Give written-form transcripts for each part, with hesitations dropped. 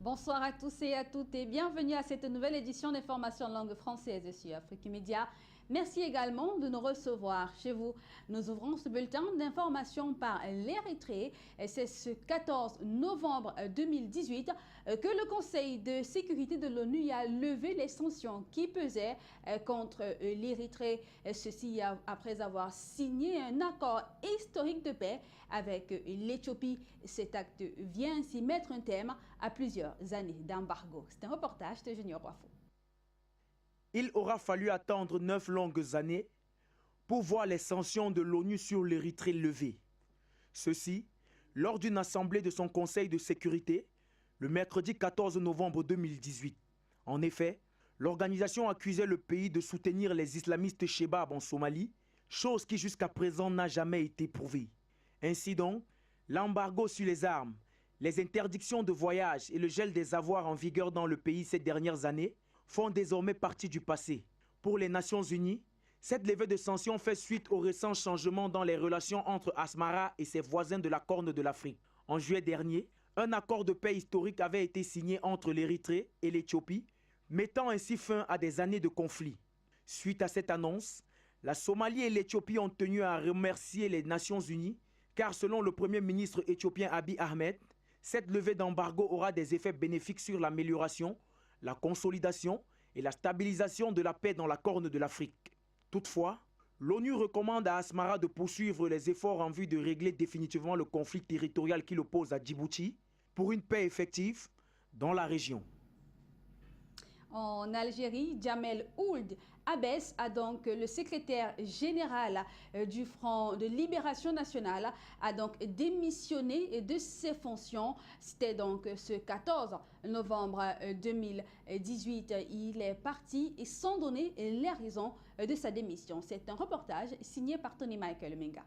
Bonsoir à tous et à toutes et bienvenue à cette nouvelle édition d'information en langue française sur Afrique Média. Merci également de nous recevoir chez vous. Nous ouvrons ce bulletin d'information par l'Érythrée. C'est ce 14 novembre 2018 que le Conseil de sécurité de l'ONU a levé les sanctions qui pesaient contre l'Érythrée. Ceci après avoir signé un accord historique de paix avec l'Éthiopie. Cet acte vient ainsi mettre un terme à plusieurs années d'embargo. C'est un reportage de Junior Wafo. Il aura fallu attendre 9 longues années pour voir les sanctions de l'ONU sur l'Érythrée levées. Ceci, lors d'une assemblée de son Conseil de sécurité, le mercredi 14 novembre 2018. En effet, l'organisation accusait le pays de soutenir les islamistes Shebab en Somalie, chose qui jusqu'à présent n'a jamais été prouvée. Ainsi donc, l'embargo sur les armes, les interdictions de voyage et le gel des avoirs en vigueur dans le pays ces dernières années font désormais partie du passé. Pour les Nations Unies, cette levée de sanctions fait suite aux récents changements dans les relations entre Asmara et ses voisins de la Corne de l'Afrique. En juillet dernier, un accord de paix historique avait été signé entre l'Érythrée et l'Éthiopie, mettant ainsi fin à des années de conflit. Suite à cette annonce, la Somalie et l'Éthiopie ont tenu à remercier les Nations Unies, car selon le Premier ministre éthiopien Abiy Ahmed, cette levée d'embargo aura des effets bénéfiques sur l'amélioration, la consolidation et la stabilisation de la paix dans la Corne de l'Afrique. Toutefois, l'ONU recommande à Asmara de poursuivre les efforts en vue de régler définitivement le conflit territorial qui l'oppose à Djibouti pour une paix effective dans la région. En Algérie, Jamel Ould Abbès a donc le secrétaire général du Front de Libération Nationale a donc démissionné de ses fonctions. C'était donc ce 14 novembre 2018. Il est parti et sans donner les raisons de sa démission. C'est un reportage signé par Tony Michael Menga.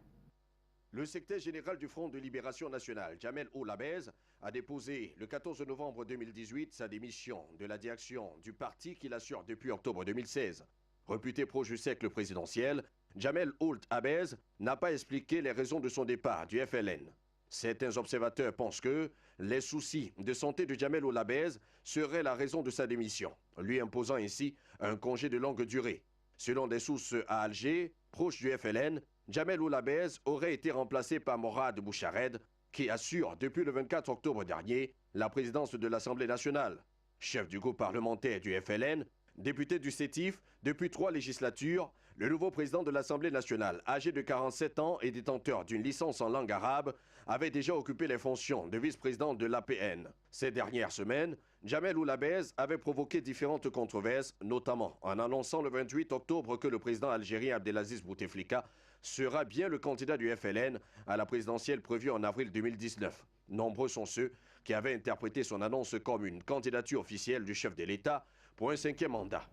Le secrétaire général du Front de Libération Nationale, Jamel Ould Abbès, a déposé le 14 novembre 2018 sa démission de la direction du parti qu'il assure depuis octobre 2016. Réputé pro-Jussec présidentiel, Jamel Ould Abbès n'a pas expliqué les raisons de son départ du FLN. Certains observateurs pensent que les soucis de santé de Jamel Ould Abbès seraient la raison de sa démission, lui imposant ainsi un congé de longue durée. Selon des sources à Alger, proches du FLN, Jamel Ould Abbès aurait été remplacé par Morad Bouchared, qui assure depuis le 24 octobre dernier la présidence de l'Assemblée nationale. Chef du groupe parlementaire du FLN, député du CETIF depuis 3 législatures, le nouveau président de l'Assemblée nationale, âgé de 47 ans et détenteur d'une licence en langue arabe, avait déjà occupé les fonctions de vice-président de l'APN. Ces dernières semaines, Jamel Ould Abbès avait provoqué différentes controverses, notamment en annonçant le 28 octobre que le président algérien Abdelaziz Bouteflika sera bien le candidat du FLN à la présidentielle prévue en avril 2019. Nombreux sont ceux qui avaient interprété son annonce comme une candidature officielle du chef de l'État pour un 5e mandat.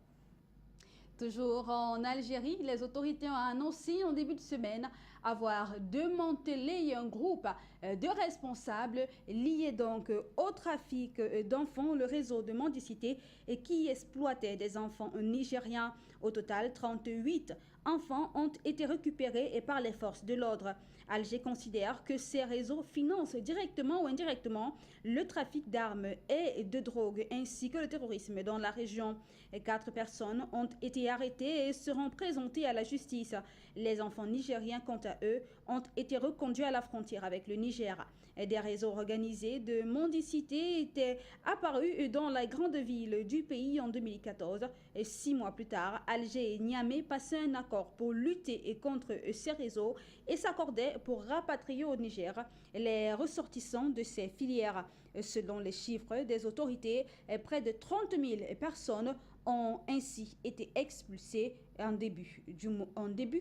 Toujours en Algérie, les autorités ont annoncé en début de semaine avoir démantelé un groupe de responsables liés donc au trafic d'enfants, le réseau de mendicité et qui exploitait des enfants nigériens. Au total, 38 enfants ont été récupérés par les forces de l'ordre. Alger considère que ces réseaux financent directement ou indirectement le trafic d'armes et de drogue ainsi que le terrorisme dans la région. 4 personnes ont été arrêtées et seront présentées à la justice. Les enfants nigériens, quant à eux, ont été reconduits à la frontière avec le Niger. Des réseaux organisés de mendicité étaient apparus dans la grande ville du pays en 2014. 6 mois plus tard, Alger et Niamey passaient un accord pour lutter contre ces réseaux et s'accordaient pour rapatrier au Niger les ressortissants de ces filières. Selon les chiffres des autorités, près de 30 000 personnes ont ainsi été expulsées en début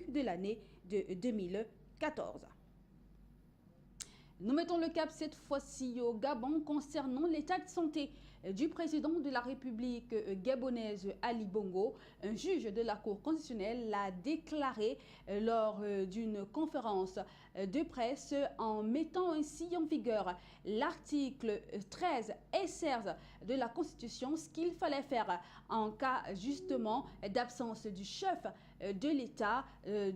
de l'année de 2014. Nous mettons le cap cette fois-ci au Gabon concernant l'état de santé du président de la République gabonaise Ali Bongo. Un juge de la Cour constitutionnelle l'a déclaré lors d'une conférence de presse en mettant ainsi en vigueur l'article 13 et 16 de la Constitution, ce qu'il fallait faire en cas justement d'absence du chef de l'État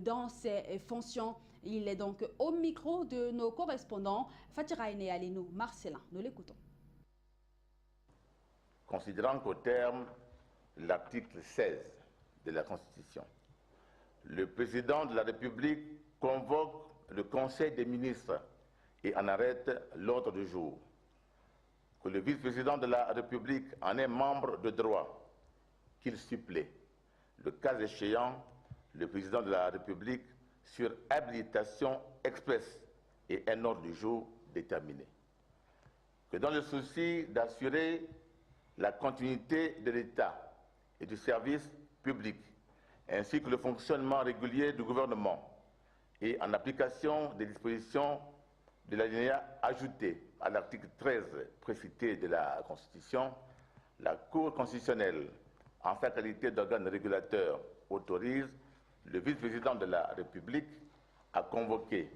dans ses fonctions. Il est donc au micro de nos correspondants Fatiraine et Alinou Marcelin. Nous l'écoutons. considérant qu'au terme de l'article 16 de la Constitution, le président de la République convoque le Conseil des ministres et en arrête l'ordre du jour, que le vice-président de la République en est membre de droit, qu'il supplée, le cas échéant, le président de la République sur habilitation expresse et un ordre du jour déterminé. Que dans le souci d'assurer la continuité de l'État et du service public, ainsi que le fonctionnement régulier du gouvernement, et en application des dispositions de l'alinéa ajouté à l'article 13 précité de la Constitution, la Cour constitutionnelle, en sa qualité d'organe régulateur, autorise le vice-président de la République à convoquer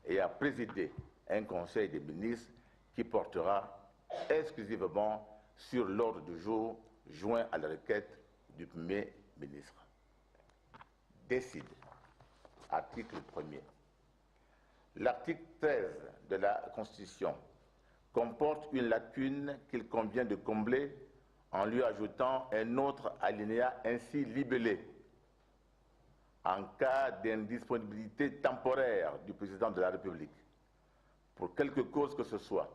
et à présider un Conseil des ministres qui portera exclusivement sur l'ordre du jour joint à la requête du Premier ministre. Décide. Article 1er. L'article 13 de la Constitution comporte une lacune qu'il convient de combler en lui ajoutant un autre alinéa ainsi libellé. En cas d'indisponibilité temporaire du président de la République, pour quelque cause que ce soit,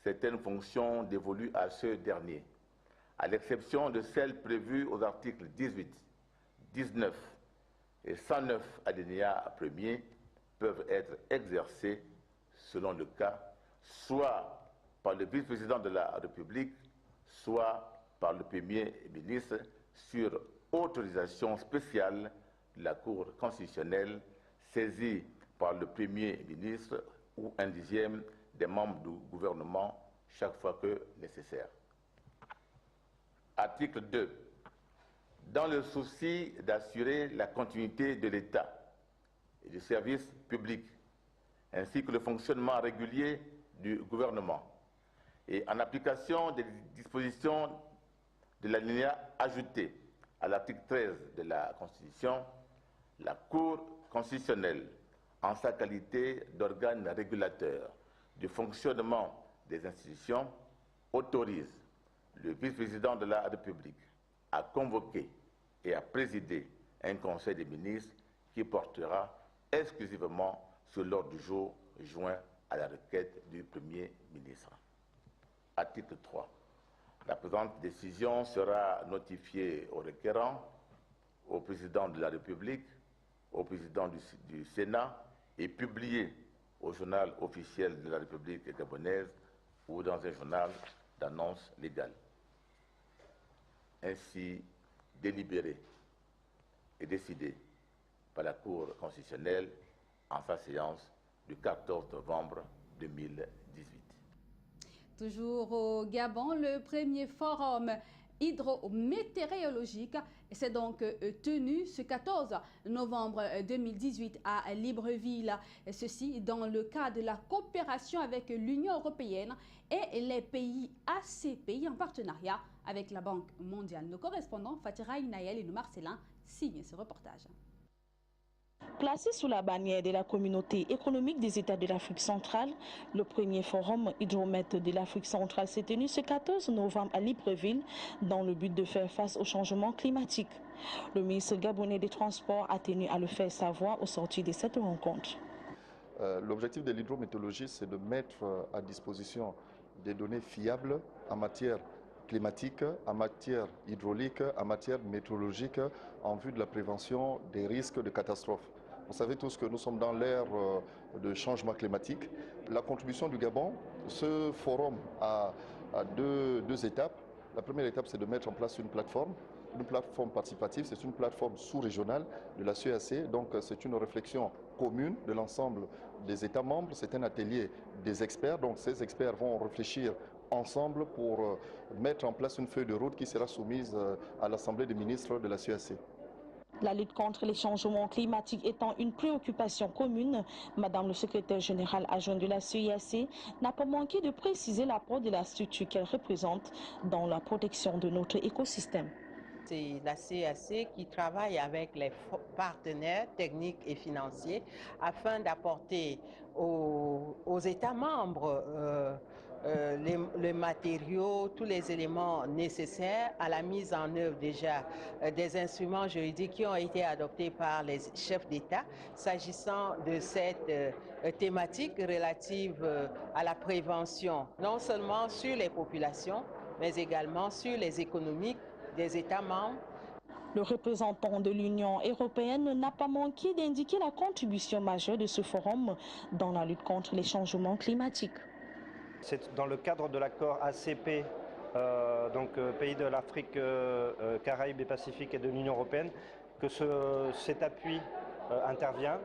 certaines fonctions dévolues à ce dernier, à l'exception de celles prévues aux articles 18, 19 et 109 alinéa 1er, peuvent être exercées, selon le cas, soit par le vice-président de la République, soit par le Premier ministre, sur autorisation spéciale de la Cour constitutionnelle, saisie par le Premier ministre ou un dixième des membres du gouvernement, chaque fois que nécessaire. Article 2. Dans le souci d'assurer la continuité de l'État et du service public, ainsi que le fonctionnement régulier du gouvernement, et en application des dispositions de l'alinéa ajouté à l'article 13 de la Constitution, la Cour constitutionnelle, en sa qualité d'organe régulateur du fonctionnement des institutions, autorise le vice-président de la République à convoquer et à présider un Conseil des ministres qui portera exclusivement sur l'ordre du jour joint à la requête du Premier ministre. Article 3. La présente décision sera notifiée au requérant, au président de la République, au président du Sénat et publiée au journal officiel de la République gabonaise ou dans un journal d'annonce légale. Ainsi délibéré et décidé par la Cour constitutionnelle en sa séance du 14 novembre 2018. Toujours au Gabon, le premier forum hydrométéorologique s'est donc tenu ce 14 novembre 2018 à Libreville. Ceci dans le cadre de la coopération avec l'Union européenne et les pays ACPI en partenariat avec la Banque mondiale. Nos correspondants Fatira Inayel et nous Marcelin signent ce reportage. Placé sous la bannière de la communauté économique des États de l'Afrique centrale, le premier forum hydromètre de l'Afrique centrale s'est tenu ce 14 novembre à Libreville dans le but de faire face au changement climatique. Le ministre gabonais des Transports a tenu à le faire savoir au sortir de cette rencontre. L'objectif de l'hydrométéorologie, c'est de mettre à disposition des données fiables en matière climatique, en matière hydraulique, en matière météorologique, en vue de la prévention des risques de catastrophes. Vous savez tous que nous sommes dans l'ère de changement climatique. La contribution du Gabon, ce forum a deux étapes. La première étape, c'est de mettre en place une plateforme participative, c'est une plateforme sous-régionale de la CEAC, donc c'est une réflexion commune de l'ensemble des États membres, c'est un atelier des experts, donc ces experts vont réfléchir ensemble pour mettre en place une feuille de route qui sera soumise à l'Assemblée des ministres de la CEAC. La lutte contre les changements climatiques étant une préoccupation commune, Madame le secrétaire général adjoint de la CEAC n'a pas manqué de préciser l'apport de la structure qu'elle représente dans la protection de notre écosystème. C'est la CEAC qui travaille avec les partenaires techniques et financiers afin d'apporter aux États membres les matériaux, tous les éléments nécessaires à la mise en œuvre déjà des instruments juridiques qui ont été adoptés par les chefs d'État s'agissant de cette thématique relative à la prévention, non seulement sur les populations, mais également sur les économies des États membres. Le représentant de l'Union européenne n'a pas manqué d'indiquer la contribution majeure de ce forum dans la lutte contre les changements climatiques. C'est dans le cadre de l'accord ACP, pays de l'Afrique, Caraïbes et Pacifique et de l'Union européenne, que cet appui intervient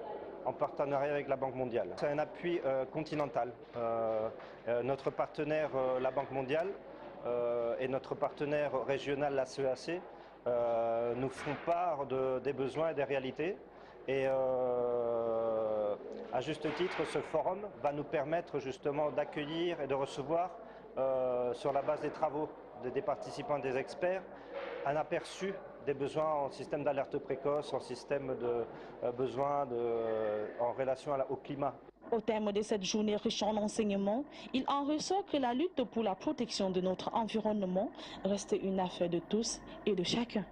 en partenariat avec la Banque mondiale. C'est un appui continental. Notre partenaire, la Banque mondiale, et notre partenaire régional, la CEAC, nous font part des besoins et des réalités. Et à juste titre, ce forum va nous permettre justement d'accueillir et de recevoir, sur la base des travaux des participants et des experts, un aperçu des besoins en système d'alerte précoce, en système de besoins en relation au climat. Au terme de cette journée riche en enseignements, il en ressort que la lutte pour la protection de notre environnement reste une affaire de tous et de chacun.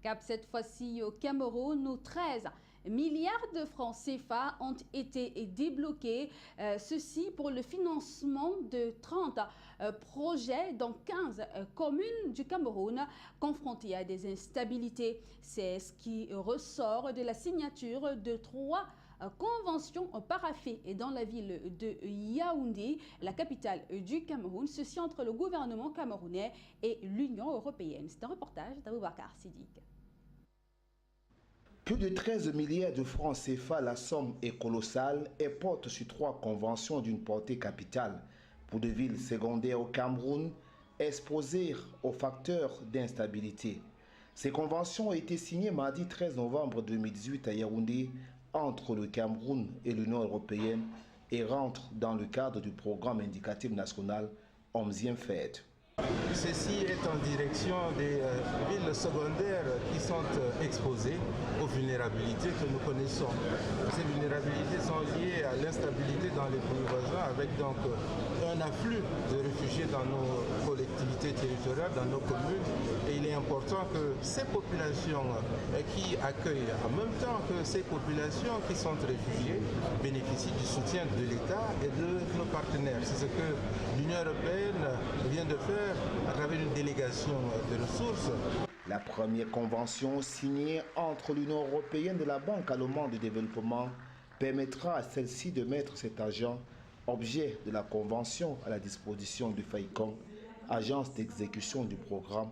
Cap cette fois-ci au Cameroun, où 13 milliards de francs CFA ont été débloqués, ceci pour le financement de 30 projets dans 15 communes du Cameroun confrontées à des instabilités. C'est ce qui ressort de la signature de 3 convention paraphée dans la ville de Yaoundé, la capitale du Cameroun, ceci entre le gouvernement camerounais et l'Union européenne. C'est un reportage d'Aboubacar Siddiq. Plus de 13 milliards de francs CFA, la somme est colossale et porte sur 3 conventions d'une portée capitale pour des villes secondaires au Cameroun exposées aux facteurs d'instabilité. Ces conventions ont été signées mardi 13 novembre 2018 à Yaoundé entre le Cameroun et l'Union européenne et rentrent dans le cadre du programme indicatif national Omzien Fed. Ceci est en direction des villes secondaires qui sont exposées aux vulnérabilités que nous connaissons. Ces vulnérabilités sont liées à l'instabilité dans les pays voisins avec donc un afflux de réfugiés dans nos collectivités territoriales, dans nos communes. Et il est important que ces populations qui accueillent, en même temps que ces populations qui sont réfugiées, bénéficient du soutien de l'État et de nos partenaires. C'est ce que l'Union européenne vient de faire à travers une délégation de ressources. La première convention signée entre l'Union européenne et la Banque allemande de développement permettra à celle-ci de mettre cet argent, objet de la convention, à la disposition du FAICOM, agence d'exécution du programme,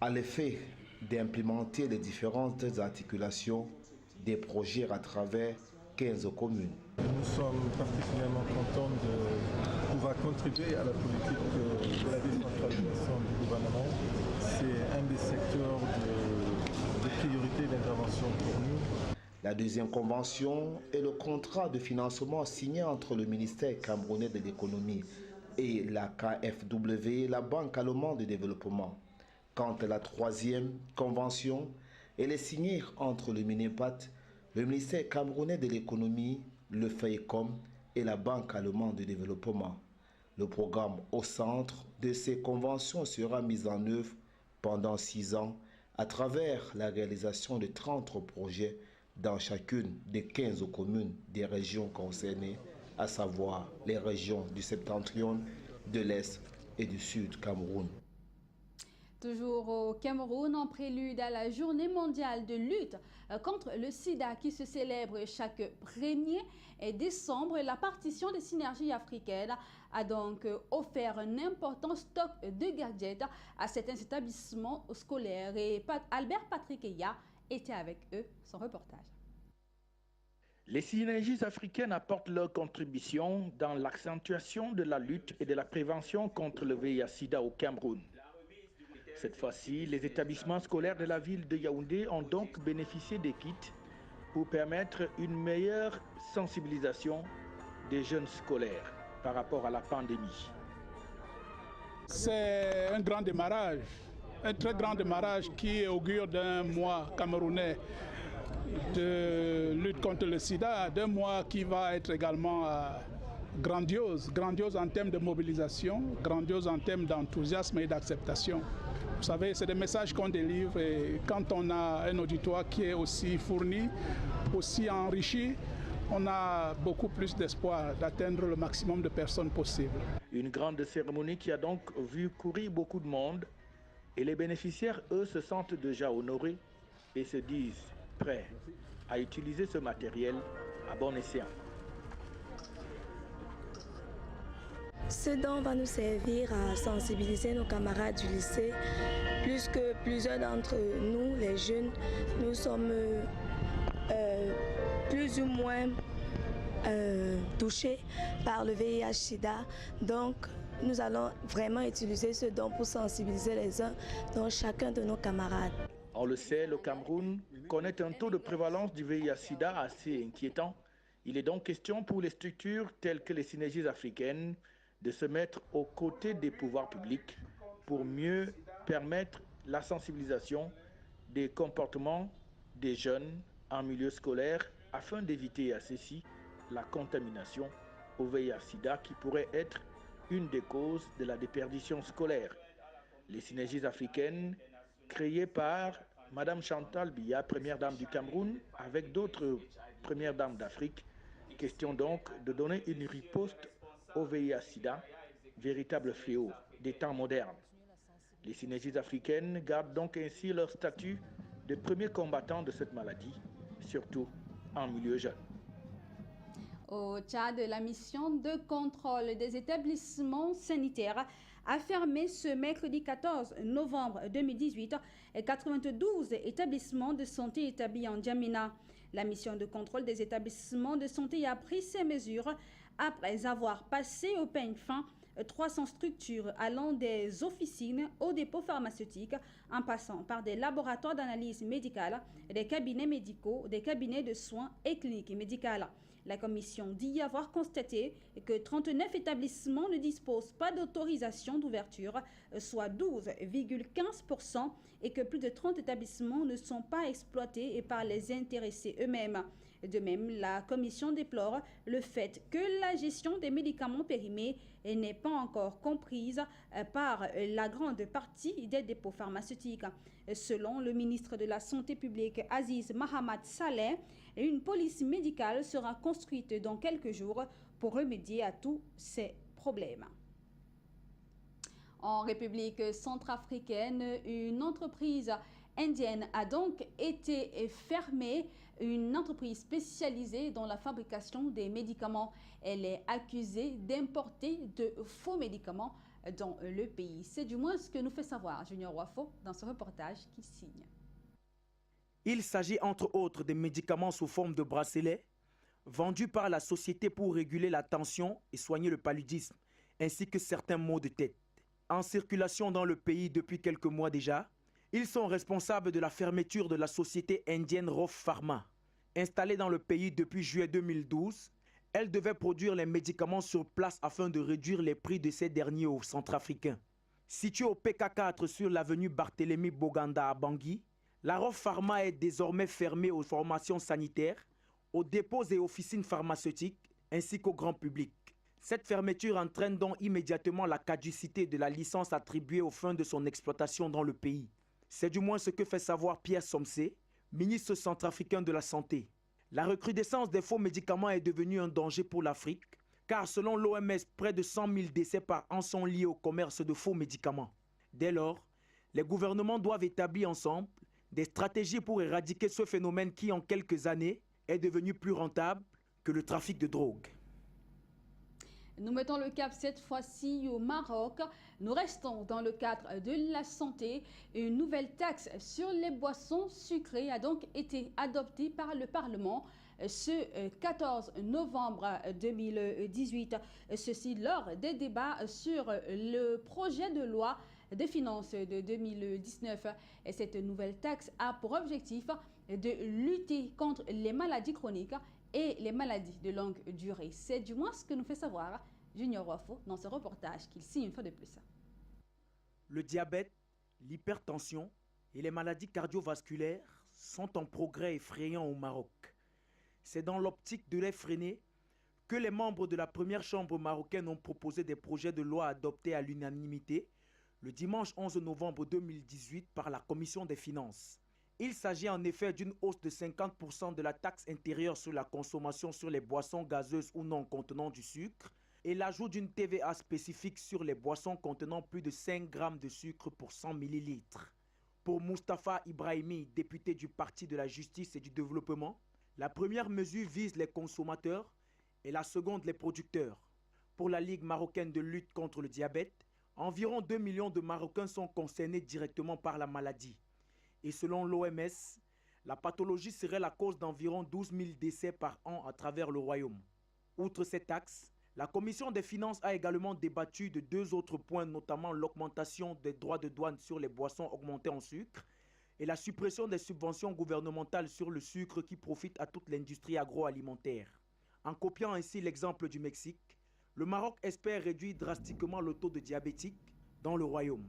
à l'effet d'implémenter les différentes articulations des projets à travers 15 communes. Nous sommes particulièrement contents de pouvoir contribuer à la politique de la décentralisation du gouvernement. C'est un des secteurs de priorité d'intervention pour nous. La deuxième convention est le contrat de financement signé entre le ministère camerounais de l'économie et la KfW, la Banque allemande de développement. Quant à la troisième convention, elle est signée entre le MINEPAT, le ministère camerounais de l'économie, le FAICOM et la Banque allemande de développement. Le programme au centre de ces conventions sera mis en œuvre pendant 6 ans à travers la réalisation de 30 projets dans chacune des 15 communes des régions concernées, à savoir les régions du septentrion, de l'Est et du Sud Cameroun. Toujours au Cameroun, en prélude à la journée mondiale de lutte contre le sida qui se célèbre chaque 1er décembre, la partition des synergies africaines a donc offert un important stock de gadgets à cet établissement scolaire. Et Albert Patrick Eya était avec eux, son reportage. Les synergies africaines apportent leur contribution dans l'accentuation de la lutte et de la prévention contre le VIH-Sida au Cameroun. Cette fois-ci, les établissements scolaires de la ville de Yaoundé ont donc bénéficié des kits pour permettre une meilleure sensibilisation des jeunes scolaires par rapport à la pandémie. C'est un grand démarrage, un très grand démarrage qui augure d'un mois camerounais de lutte contre le sida, d'un mois qui va être également grandiose en termes de mobilisation, grandiose en termes d'enthousiasme et d'acceptation. Vous savez, c'est des messages qu'on délivre et quand on a un auditoire qui est aussi fourni, aussi enrichi, on a beaucoup plus d'espoir d'atteindre le maximum de personnes possible. Une grande cérémonie qui a donc vu courir beaucoup de monde et les bénéficiaires, eux, se sentent déjà honorés et se disent prêts à utiliser ce matériel à bon escient. Ce don va nous servir à sensibiliser nos camarades du lycée, puisque plusieurs d'entre nous, les jeunes, nous sommes plus ou moins touchés par le VIH-Sida. Donc, nous allons vraiment utiliser ce don pour sensibiliser les uns dans chacun de nos camarades. On le sait, le Cameroun connaît un taux de prévalence du VIH-Sida assez inquiétant. Il est donc question pour les structures telles que les synergies africaines de se mettre aux côtés des pouvoirs publics pour mieux permettre la sensibilisation des comportements des jeunes en milieu scolaire afin d'éviter à ceux-ci la contamination au VIH-Sida qui pourrait être une des causes de la déperdition scolaire. Les synergies africaines créées par Madame Chantal Biya, première dame du Cameroun, avec d'autres premières dames d'Afrique. Question donc de donner une riposte au VIH-Sida, véritable fléau des temps modernes. Les synergies africaines gardent donc ainsi leur statut de premiers combattants de cette maladie, surtout en milieu jeune. Au Tchad, la mission de contrôle des établissements sanitaires a fermé ce mercredi 14 novembre 2018 et 92 établissements de santé établis en Djamena. La mission de contrôle des établissements de santé a pris ces mesures après avoir passé au peigne fin 300 structures allant des officines aux dépôts pharmaceutiques en passant par des laboratoires d'analyse médicale, des cabinets médicaux, des cabinets de soins et cliniques médicales. La commission dit avoir constaté que 39 établissements ne disposent pas d'autorisation d'ouverture, soit 12,15%, et que plus de 30 établissements ne sont pas exploités par les intéressés eux-mêmes. De même, la commission déplore le fait que la gestion des médicaments périmés n'est pas encore comprise par la grande partie des dépôts pharmaceutiques. Selon le ministre de la Santé publique Aziz Mahamad Saleh, une police médicale sera construite dans quelques jours pour remédier à tous ces problèmes. En République centrafricaine, une entreprise indienne a donc été fermée, une entreprise spécialisée dans la fabrication des médicaments. Elle est accusée d'importer de faux médicaments dans le pays. C'est du moins ce que nous fait savoir Junior Wafo dans ce reportage qui signe. Il s'agit entre autres de médicaments sous forme de bracelets vendus par la société pour réguler la tension et soigner le paludisme, ainsi que certains maux de tête. En circulation dans le pays depuis quelques mois déjà, ils sont responsables de la fermeture de la société indienne Roff Pharma. Installée dans le pays depuis juillet 2012, elle devait produire les médicaments sur place afin de réduire les prix de ces derniers aux Centrafricains. Située au PK4 sur l'avenue Barthélemy Boganda à Bangui, la Roff Pharma est désormais fermée aux formations sanitaires, aux dépôts et officines pharmaceutiques, ainsi qu'au grand public. Cette fermeture entraîne donc immédiatement la caducité de la licence attribuée aux fins de son exploitation dans le pays. C'est du moins ce que fait savoir Pierre Somsé, ministre centrafricain de la Santé. La recrudescence des faux médicaments est devenue un danger pour l'Afrique, car selon l'OMS, près de 100 000 décès par an sont liés au commerce de faux médicaments. Dès lors, les gouvernements doivent établir ensemble des stratégies pour éradiquer ce phénomène qui, en quelques années, est devenu plus rentable que le trafic de drogue. Nous mettons le cap cette fois-ci au Maroc. Nous restons dans le cadre de la santé. Une nouvelle taxe sur les boissons sucrées a donc été adoptée par le Parlement ce 14 novembre 2018. Ceci lors des débats sur le projet de loi des finances de 2019. Et cette nouvelle taxe a pour objectif de lutter contre les maladies chroniques et les maladies de longue durée. C'est du moins ce que nous fait savoir Junior Wafo dans ce reportage qu'il signe une fois de plus. Le diabète, l'hypertension et les maladies cardiovasculaires sont en progrès effrayant au Maroc. C'est dans l'optique de les freiner que les membres de la première chambre marocaine ont proposé des projets de loi adoptés à l'unanimité le dimanche 11 novembre 2018 par la Commission des finances. Il s'agit en effet d'une hausse de 50% de la taxe intérieure sur la consommation sur les boissons gazeuses ou non contenant du sucre et l'ajout d'une TVA spécifique sur les boissons contenant plus de 5 grammes de sucre pour 100 millilitres. Pour Moustapha Ibrahimi, député du Parti de la Justice et du Développement, la première mesure vise les consommateurs et la seconde les producteurs. Pour la Ligue marocaine de lutte contre le diabète, environ 2 millions de Marocains sont concernés directement par la maladie. Et selon l'OMS, la pathologie serait la cause d'environ 12 000 décès par an à travers le royaume. Outre cette taxe, la Commission des finances a également débattu de 2 autres points, notamment l'augmentation des droits de douane sur les boissons augmentées en sucre et la suppression des subventions gouvernementales sur le sucre qui profitent à toute l'industrie agroalimentaire. En copiant ainsi l'exemple du Mexique, le Maroc espère réduire drastiquement le taux de diabétiques dans le royaume.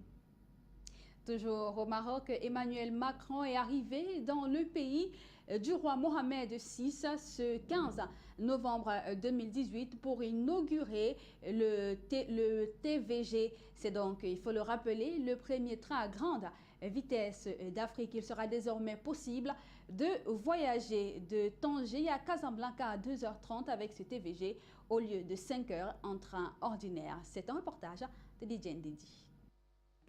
Toujours au Maroc, Emmanuel Macron est arrivé dans le pays du roi Mohamed VI ce 15 novembre 2018 pour inaugurer le TVG. C'est donc, il faut le rappeler, le premier train à grande vitesse d'Afrique. Il sera désormais possible de voyager de Tanger à Casablanca à 2h30 avec ce TVG au lieu de 5 heures en train ordinaire. C'est un reportage de Didier Ndidi.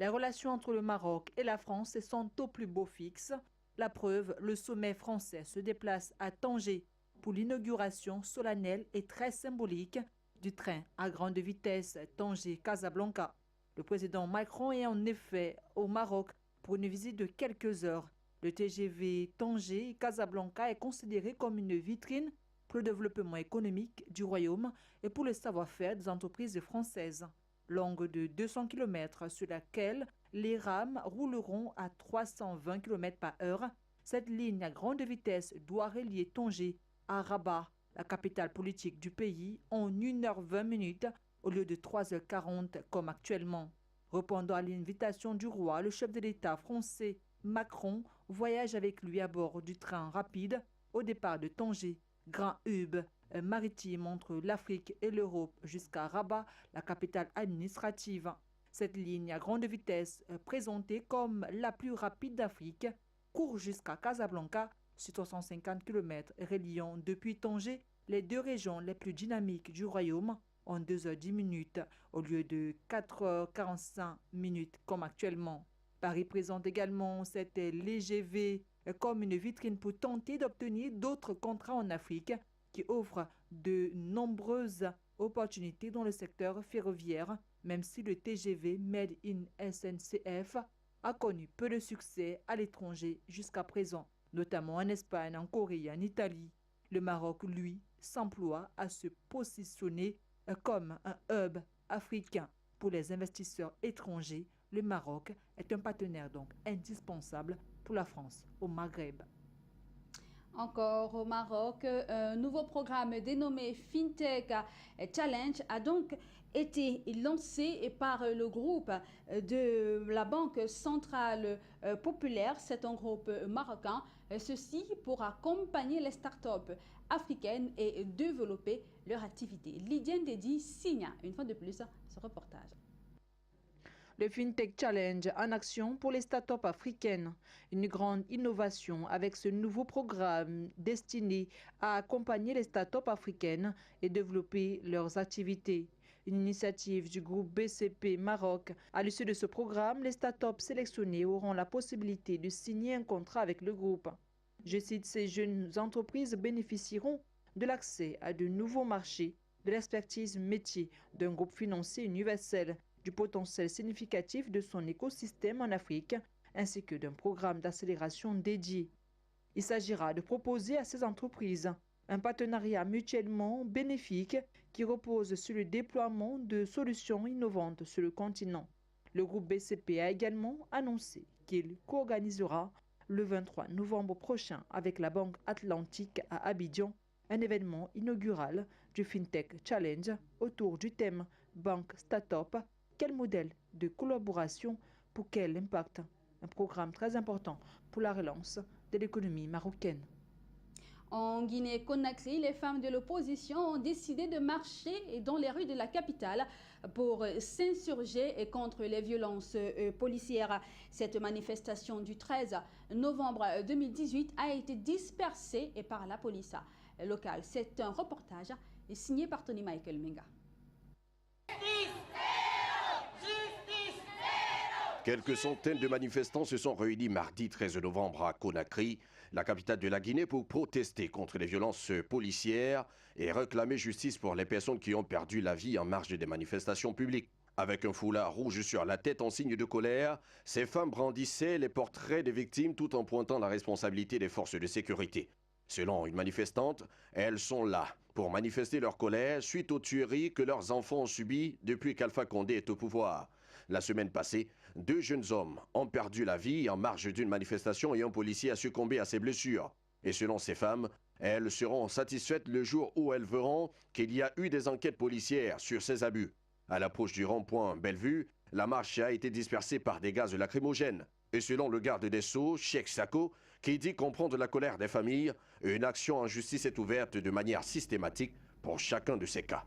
Les relations entre le Maroc et la France sont au plus beau fixe. La preuve, le sommet français se déplace à Tanger pour l'inauguration solennelle et très symbolique du train à grande vitesse Tanger-Casablanca. Le président Macron est en effet au Maroc pour une visite de quelques heures. Le TGV Tanger-Casablanca est considéré comme une vitrine pour le développement économique du royaume et pour le savoir-faire des entreprises françaises. Longue de 200 km sur laquelle les rames rouleront à 320 km par heure. Cette ligne à grande vitesse doit relier Tanger à Rabat, la capitale politique du pays, en 1h20 au lieu de 3h40 comme actuellement. Répondant à l'invitation du roi, le chef de l'État français Macron voyage avec lui à bord du train rapide au départ de Tanger, grand hub maritime entre l'Afrique et l'Europe jusqu'à Rabat, la capitale administrative. Cette ligne à grande vitesse, présentée comme la plus rapide d'Afrique, court jusqu'à Casablanca sur 350 km, reliant depuis Tanger les 2 régions les plus dynamiques du royaume en 2h10 au lieu de 4h45 comme actuellement. Paris présente également cette LGV comme une vitrine pour tenter d'obtenir d'autres contrats en Afrique qui offre de nombreuses opportunités dans le secteur ferroviaire, même si le TGV Made in SNCF a connu peu de succès à l'étranger jusqu'à présent, notamment en Espagne, en Corée et en Italie. Le Maroc, lui, s'emploie à se positionner comme un hub africain pour les investisseurs étrangers. Le Maroc est un partenaire donc indispensable pour la France au Maghreb. Encore au Maroc, un nouveau programme dénommé FinTech Challenge a donc été lancé par le groupe de la Banque centrale populaire. C'est un groupe marocain. Ceci pour accompagner les startups africaines et développer leur activité. Lydia Ndedi signe une fois de plus ce reportage. Le FinTech Challenge en action pour les startups africaines. Une grande innovation avec ce nouveau programme destiné à accompagner les startups africaines et développer leurs activités. Une initiative du groupe BCP Maroc. À l'issue de ce programme, les startups sélectionnées auront la possibilité de signer un contrat avec le groupe. Je cite, ces jeunes entreprises bénéficieront de l'accès à de nouveaux marchés, de l'expertise métier d'un groupe financier universel, du potentiel significatif de son écosystème en Afrique, ainsi que d'un programme d'accélération dédié. Il s'agira de proposer à ces entreprises un partenariat mutuellement bénéfique qui repose sur le déploiement de solutions innovantes sur le continent. Le groupe BCP a également annoncé qu'il co-organisera le 23 novembre prochain avec la Banque Atlantique à Abidjan un événement inaugural du FinTech Challenge autour du thème Banque Startup. Quel modèle de collaboration, pour quel impact? Un programme très important pour la relance de l'économie marocaine. En Guinée-Conakry, les femmes de l'opposition ont décidé de marcher dans les rues de la capitale pour s'insurger contre les violences policières. Cette manifestation du 13 novembre 2018 a été dispersée par la police locale. C'est un reportage signé par Tony Michael Menga. Quelques centaines de manifestants se sont réunis mardi 13 novembre à Conakry, la capitale de la Guinée, pour protester contre les violences policières et réclamer justice pour les personnes qui ont perdu la vie en marge des manifestations publiques. Avec un foulard rouge sur la tête en signe de colère, ces femmes brandissaient les portraits des victimes tout en pointant la responsabilité des forces de sécurité. Selon une manifestante, elles sont là pour manifester leur colère suite aux tueries que leurs enfants ont subies depuis qu'Alpha Condé est au pouvoir. La semaine passée, 2 jeunes hommes ont perdu la vie en marge d'une manifestation et un policier a succombé à ses blessures. Et selon ces femmes, elles seront satisfaites le jour où elles verront qu'il y a eu des enquêtes policières sur ces abus. À l'approche du rond-point Bellevue, la marche a été dispersée par des gaz lacrymogènes. Et selon le garde des Sceaux, Cheikh Sako, qui dit comprendre la colère des familles, une action en justice est ouverte de manière systématique pour chacun de ces cas.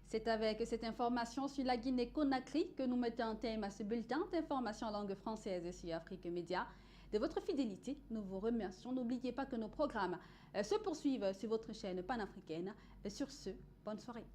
C'est avec cette information sur la Guinée-Conakry que nous mettons un thème à ce bulletin d'information en langue française sur Afrique Média. De votre fidélité, nous vous remercions. N'oubliez pas que nos programmes se poursuivent sur votre chaîne panafricaine. Sur ce, bonne soirée.